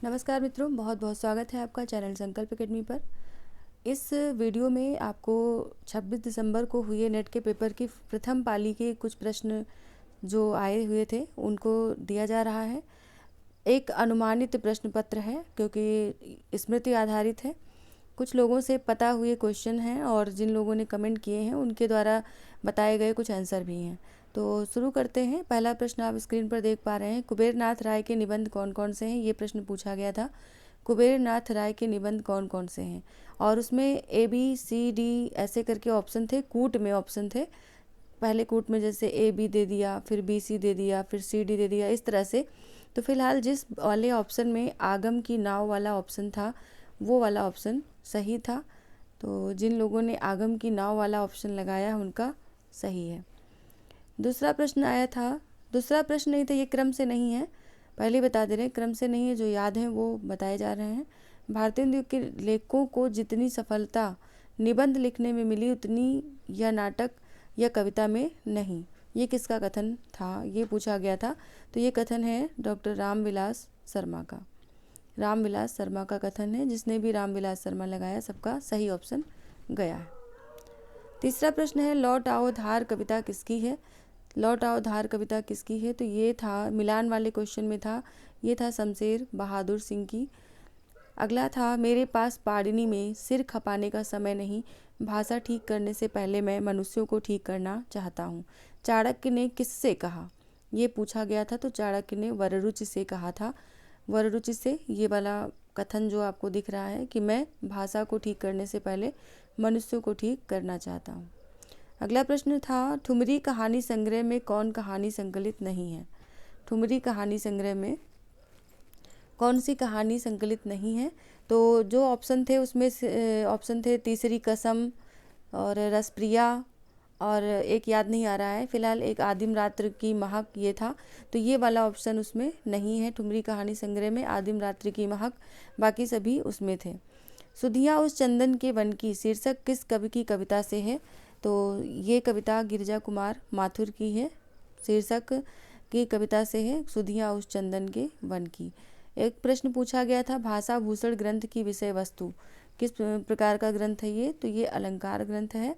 नमस्कार मित्रों, बहुत बहुत स्वागत है आपका चैनल संकल्प एकेडमी पर। इस वीडियो में आपको 26 दिसंबर को हुए नेट के पेपर की प्रथम पाली के कुछ प्रश्न जो आए हुए थे उनको दिया जा रहा है। एक अनुमानित प्रश्न पत्र है क्योंकि स्मृति आधारित है। कुछ लोगों से पता हुए क्वेश्चन हैं और जिन लोगों ने कमेंट किए हैं उनके द्वारा बताए गए कुछ आंसर भी हैं। तो शुरू करते हैं। पहला प्रश्न आप स्क्रीन पर देख पा रहे हैं। कुबेरनाथ राय के निबंध कौन कौन से हैं, ये प्रश्न पूछा गया था। कुबेरनाथ राय के निबंध कौन कौन से हैं, और उसमें ए बी सी डी ऐसे करके ऑप्शन थे, कूट में ऑप्शन थे। पहले कूट में जैसे ए बी दे दिया, फिर बी सी दे दिया, फिर सी डी दे दिया, इस तरह से। तो फिलहाल जिस वाले ऑप्शन में आगम की नाव वाला ऑप्शन था वो वाला ऑप्शन सही था। तो जिन लोगों ने आगम की नाव वाला ऑप्शन लगाया उनका सही है। दूसरा प्रश्न आया था, दूसरा प्रश्न नहीं था, ये क्रम से नहीं है, पहले बता दे रहे हैं, क्रम से नहीं है, जो याद है वो बताए जा रहे हैं। भारतीय द्वीप के लेखकों को जितनी सफलता निबंध लिखने में मिली उतनी या नाटक या कविता में नहीं, ये किसका कथन था, ये पूछा गया था। तो ये कथन है डॉक्टर रामविलास शर्मा का। रामविलास शर्मा का कथन है। जिसने भी रामविलास शर्मा लगाया सबका सही ऑप्शन गया है। तीसरा प्रश्न है, लौट आओ धार कविता किसकी है। लौट आओ धार कविता किसकी है, तो ये था मिलान वाले क्वेश्चन में था, ये था शमशेर बहादुर सिंह की। अगला था, मेरे पास पाड़िनी में सिर खपाने का समय नहीं, भाषा ठीक करने से पहले मैं मनुष्यों को ठीक करना चाहता हूँ। चाणक्य ने किससे कहा, ये पूछा गया था। तो चाणक्य ने वररुचि से कहा था। वररुचि से ये वाला कथन जो आपको दिख रहा है कि मैं भाषा को ठीक करने से पहले मनुष्यों को ठीक करना चाहता हूँ। अगला प्रश्न था, ठुमरी कहानी संग्रह में कौन कहानी संकलित नहीं है। ठुमरी कहानी संग्रह में कौन सी कहानी संकलित नहीं है। तो जो ऑप्शन थे उसमें ऑप्शन थे तीसरी कसम और रसप्रिया, और एक याद नहीं आ रहा है फिलहाल, एक आदिम रात्र की महक, ये था। तो ये वाला ऑप्शन उसमें नहीं है। ठुमरी कहानी संग्रह में आदिम रात्रि की महक, बाकी सभी उसमें थे। सुधिया उस चंदन के वन की शीर्षक किस कवि की कविता से है। तो ये कविता गिरिजा कुमार माथुर की है, शीर्षक की कविता से है सुधिया उस चंदन के वन की। एक प्रश्न पूछा गया था, भाषा भूषण ग्रंथ की विषय वस्तु किस प्रकार का ग्रंथ है ये, तो ये अलंकार ग्रंथ है।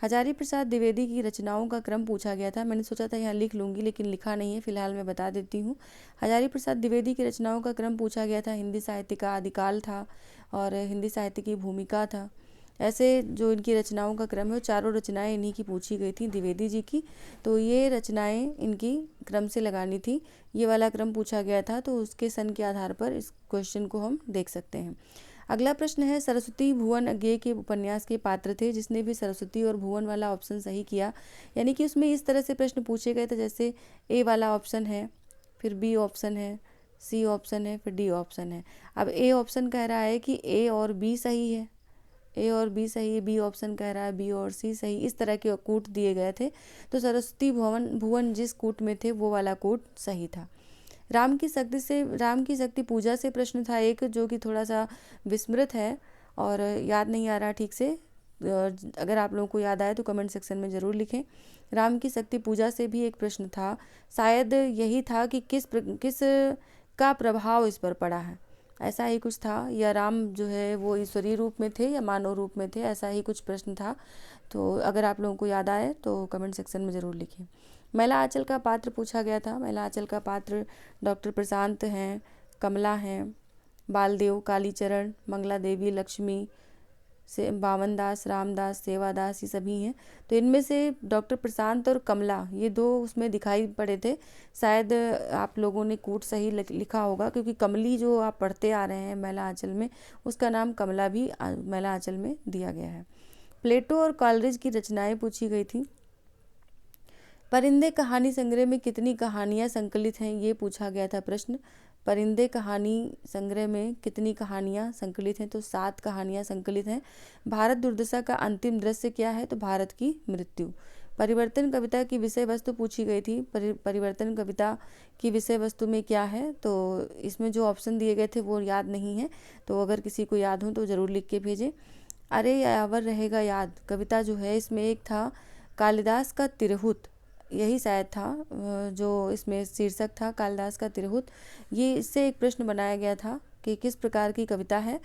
हजारी प्रसाद द्विवेदी की रचनाओं का क्रम पूछा गया था। मैंने सोचा था यहाँ लिख लूँगी लेकिन लिखा नहीं है, फिलहाल मैं बता देती हूँ। हजारी प्रसाद द्विवेदी की रचनाओं का क्रम पूछा गया था। हिंदी साहित्य का आदिकाल था और हिंदी साहित्य की भूमिका था। ऐसे जो इनकी रचनाओं का क्रम है, चारों रचनाएं इन्हीं की पूछी गई थी, द्विवेदी जी की। तो ये रचनाएं इनकी क्रम से लगानी थी, ये वाला क्रम पूछा गया था। तो उसके सन के आधार पर इस क्वेश्चन को हम देख सकते हैं। अगला प्रश्न है, सरस्वती भुवन अज्ञेय के उपन्यास के पात्र थे। जिसने भी सरस्वती और भुवन वाला ऑप्शन सही किया, यानी कि उसमें इस तरह से प्रश्न पूछे गए थे, जैसे ए वाला ऑप्शन है, फिर बी ऑप्शन है, सी ऑप्शन है, फिर डी ऑप्शन है। अब ए ऑप्शन कह रहा है कि ए और बी सही है, ए और बी सही है, बी ऑप्शन कह रहा है बी और सी सही, इस तरह के कूट दिए गए थे। तो सरस्वती भुवन भुवन जिस कूट में थे वो वाला कूट सही था। राम की शक्ति पूजा से प्रश्न था एक, जो कि थोड़ा सा विस्मृत है और याद नहीं आ रहा ठीक से। अगर आप लोगों को याद आए तो कमेंट सेक्शन में ज़रूर लिखें। राम की शक्ति पूजा से भी एक प्रश्न था, शायद यही था कि किस का प्रभाव इस पर पड़ा है, ऐसा ही कुछ था। या राम जो है वो ईश्वरीय रूप में थे या मानव रूप में थे, ऐसा ही कुछ प्रश्न था। तो अगर आप लोगों को याद आए तो कमेंट सेक्शन में ज़रूर लिखें। महिला आंचल का पात्र पूछा गया था। महिला आंचल का पात्र डॉक्टर प्रशांत हैं, कमला हैं, बालदेव, कालीचरण, मंगला देवी, लक्ष्मी से, बावन दास, रामदास, सेवादास, ये सभी हैं। तो इनमें से डॉक्टर प्रशांत और कमला, ये दो उसमें दिखाई पड़े थे। शायद आप लोगों ने कूट सही लिखा होगा, क्योंकि कमली जो आप पढ़ते आ रहे हैं महिला आंचल में, उसका नाम कमला भी महिला आंचल में दिया गया है। प्लेटो और कॉलरिज की रचनाएं पूछी गई थी। परिंदे कहानी संग्रह में कितनी कहानियाँ संकलित हैं, ये पूछा गया था प्रश्न। परिंदे कहानी संग्रह में कितनी कहानियाँ संकलित हैं, तो 7 कहानियाँ संकलित हैं। भारत दुर्दशा का अंतिम दृश्य क्या है, तो भारत की मृत्यु। परिवर्तन कविता की विषय वस्तु पूछी गई थी। परिवर्तन कविता की विषय वस्तु में क्या है, तो इसमें जो ऑप्शन दिए गए थे वो याद नहीं है, तो अगर किसी को याद हो तो ज़रूर लिख के भेजें। अरे यावर रहेगा याद कविता जो है, इसमें एक था कालिदास का तिरहुत, यही शायद था जो इसमें शीर्षक था, कालिदास का तिरहुत। ये इससे एक प्रश्न बनाया गया था कि किस प्रकार की कविता है।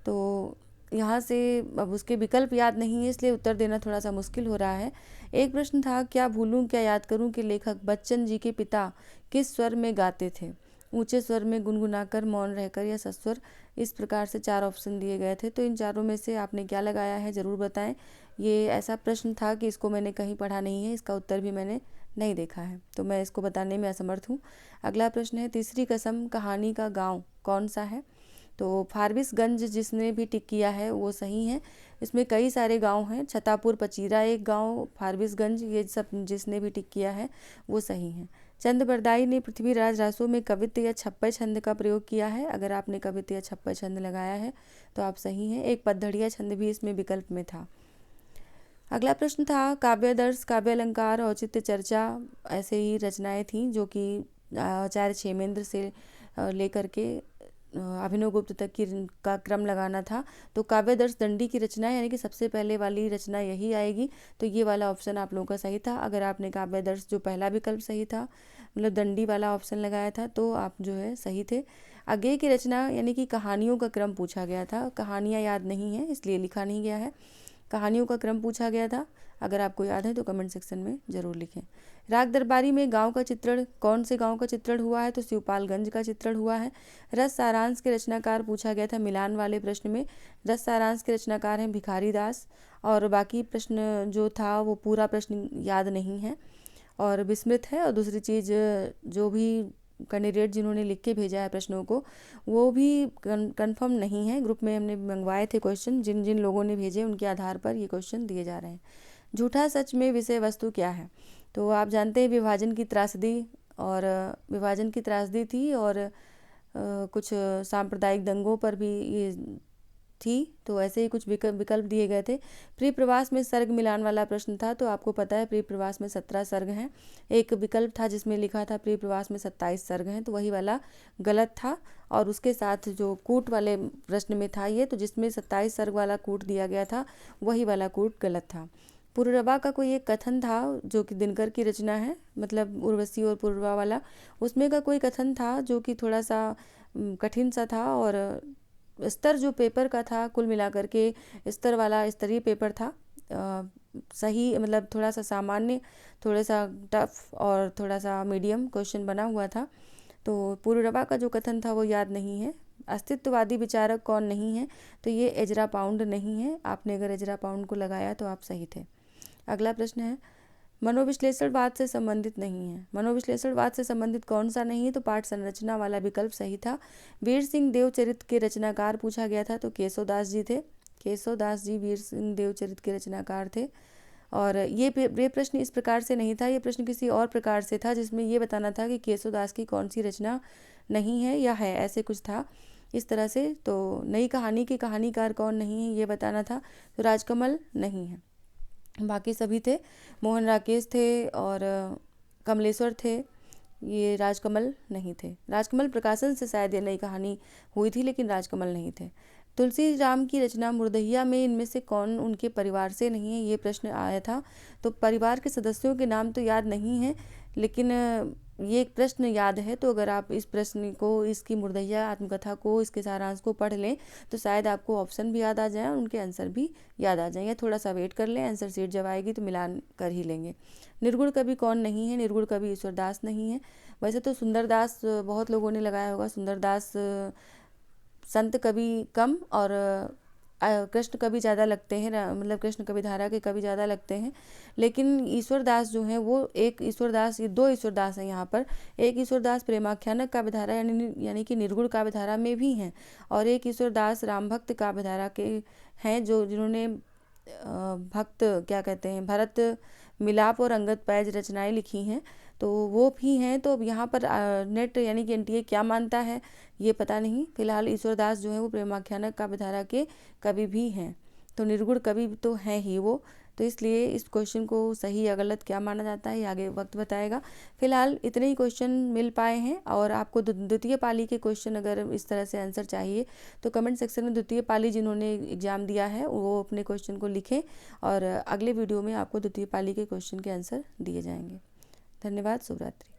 तो यहाँ से अब उसके विकल्प याद नहीं है, इसलिए उत्तर देना थोड़ा सा मुश्किल हो रहा है। एक प्रश्न था, क्या भूलूं क्या याद करूं कि लेखक बच्चन जी के पिता किस स्वर में गाते थे? ऊंचे स्वर में, गुनगुनाकर, मौन रहकर या सस्वर। इस प्रकार से 4 ऑप्शन दिए गए थे। तो इन चारों में से आपने क्या लगाया है ज़रूर बताएं। ये ऐसा प्रश्न था कि इसको मैंने कहीं पढ़ा नहीं है, इसका उत्तर भी मैंने नहीं देखा है, तो मैं इसको बताने में असमर्थ हूँ। अगला प्रश्न है, तीसरी कसम कहानी का गाँव कौन सा है? तो फारबिसगंज जिसने भी टिक किया है वो सही है। इसमें कई सारे गांव हैं, छतापुर पचीरा एक गांव, फारबिसगंज, ये सब जिसने भी टिक किया है वो सही है। चंद बरदाई ने पृथ्वीराज रासो में कवित्त या छप्पय छंद का प्रयोग किया है। अगर आपने कवित्त या छप्पय छंद लगाया है तो आप सही हैं। एक पद्धड़िया छंद भी इसमें विकल्प में था। अगला प्रश्न था, काव्यादर्श, काव्य अलंकार, औचित्य चर्चा, ऐसे ही रचनाएं थीं जो कि आचार्य क्षेमेंद्र से लेकर के अभिनव गुप्त तक की का क्रम लगाना था। तो काव्यादर्श दंडी की रचना यानी कि सबसे पहले वाली रचना यही आएगी। तो ये वाला ऑप्शन आप लोगों का सही था। अगर आपने काव्यादर्श जो पहला विकल्प सही था, मतलब दंडी वाला ऑप्शन लगाया था, तो आप जो है सही थे। आगे की रचना यानी कि कहानियों का क्रम पूछा गया था। कहानियाँ याद नहीं है इसलिए लिखा नहीं गया है। कहानियों का क्रम पूछा गया था। अगर आपको याद है तो कमेंट सेक्शन में ज़रूर लिखें। राग दरबारी में गांव का चित्रण, कौन से गांव का चित्रण हुआ है? तो शिवपालगंज का चित्रण हुआ है। रस सारांश के रचनाकार पूछा गया था मिलान वाले प्रश्न में। रस सारांश के रचनाकार हैं भिखारी दास, और बाकी प्रश्न जो था वो पूरा प्रश्न याद नहीं है और विस्मृत है। और दूसरी चीज़, जो भी कैंडिडेट जिन्होंने लिख के भेजा है प्रश्नों को, वो भी कंफर्म नहीं है। ग्रुप में हमने मंगवाए थे क्वेश्चन, जिन जिन लोगों ने भेजे उनके आधार पर ये क्वेश्चन दिए जा रहे हैं। झूठा सच में विषय वस्तु क्या है? तो आप जानते हैं विभाजन की त्रासदी, और विभाजन की त्रासदी थी, और कुछ सांप्रदायिक दंगों पर भी ये थी। तो ऐसे ही कुछ विकल्प दिए गए थे। प्रिय प्रवास में सर्ग मिलान वाला प्रश्न था। तो आपको पता है प्रिय प्रवास में 17 सर्ग हैं। एक विकल्प था जिसमें लिखा था प्रिय प्रवास में 27 सर्ग हैं, तो वही वाला गलत था। और उसके साथ जो कूट वाले प्रश्न में था ये, तो जिसमें 27 सर्ग वाला कूट दिया गया था वही वाला कूट गलत था। पुरुरवा का कोई एक कथन था जो कि दिनकर की रचना है, मतलब उर्वशी और पुरुरवा वाला, उसमें का कोई कथन था जो कि थोड़ा सा कठिन सा था। और स्तर जो पेपर का था कुल मिलाकर के स्तर वाला स्तरीय पेपर था। सही मतलब थोड़ा सा सामान्य, थोड़ा सा टफ और थोड़ा सा मीडियम क्वेश्चन बना हुआ था। तो पुरुरवा का जो कथन था वो याद नहीं है। अस्तित्ववादी विचारक कौन नहीं है? तो ये एजरा पाउंड नहीं है। आपने अगर एजरा पाउंड को लगाया तो आप सही थे। अगला प्रश्न है, मनोविश्लेषणवाद से संबंधित नहीं है। मनोविश्लेषणवाद से संबंधित कौन सा नहीं है? तो पाठ संरचना वाला विकल्प सही था। वीर सिंह देवचरित के रचनाकार पूछा गया था, तो केशवदास जी थे। केशवदास जी वीर सिंह देवचरित के रचनाकार थे। और ये प्रश्न इस प्रकार से नहीं था, ये प्रश्न किसी और प्रकार से था, जिसमें ये बताना था कि केशवदास की कौन सी रचना नहीं है या है, ऐसे कुछ था इस तरह से। तो नई कहानी के कहानीकार कौन नहीं है ये बताना था। तो राजकमल नहीं है, बाकी सभी थे। मोहन राकेश थे और कमलेश्वर थे, ये राजकमल नहीं थे। राजकमल प्रकाशन से शायद ये नई कहानी हुई थी, लेकिन राजकमल नहीं थे। तुलसी राम की रचना मुर्दहिया में इनमें से कौन उनके परिवार से नहीं है? ये प्रश्न आया था। तो परिवार के सदस्यों के नाम तो याद नहीं है, लेकिन ये एक प्रश्न याद है। तो अगर आप इस प्रश्न को, इसकी मुर्दहिया आत्मकथा को, इसके सारांश को पढ़ लें तो शायद आपको ऑप्शन भी याद आ जाए और उनके आंसर भी याद आ जाए। या थोड़ा सा वेट कर लें, आंसर सीट जब आएगी तो मिलान कर ही लेंगे। निर्गुण कवि कौन नहीं है? निर्गुण कवि ईश्वरदास नहीं है। वैसे तो सुंदरदास बहुत लोगों ने लगाया होगा। सुंदरदास संत कवि कम और कृष्ण कवि ज़्यादा लगते हैं, मतलब कृष्ण कवि धारा के कवि ज़्यादा लगते हैं। लेकिन ईश्वरदास जो हैं वो एक ईश्वरदास, ये 2 ईश्वरदास हैं यहाँ पर। एक ईश्वरदास प्रेमाख्यानक काव्यधारा यानी कि निर्गुण काव्यधारा में भी हैं, और एक ईश्वरदास रामभक्त काव्यधारा के हैं, जो जिन्होंने भक्त क्या कहते हैं, भरत मिलाप और अंगद पैज रचनाएं लिखी हैं, तो वो भी हैं। तो अब यहाँ पर नेट यानी कि एनटीए क्या मानता है ये पता नहीं। फिलहाल ईश्वरदास जो है वो प्रेमाख्यानक काव्यधारा के कवि भी हैं, तो निर्गुण कवि तो हैं ही वो। तो इसलिए इस क्वेश्चन को सही या गलत क्या माना जाता है ये आगे वक्त बताएगा। फिलहाल इतने ही क्वेश्चन मिल पाए हैं, और आपको द्वितीय पाली के क्वेश्चन अगर इस तरह से आंसर चाहिए तो कमेंट सेक्शन में द्वितीय पाली जिन्होंने एग्जाम दिया है वो अपने क्वेश्चन को लिखें, और अगले वीडियो में आपको द्वितीय पाली के क्वेश्चन के आंसर दिए जाएंगे। धन्यवाद। शुभ रात्रि।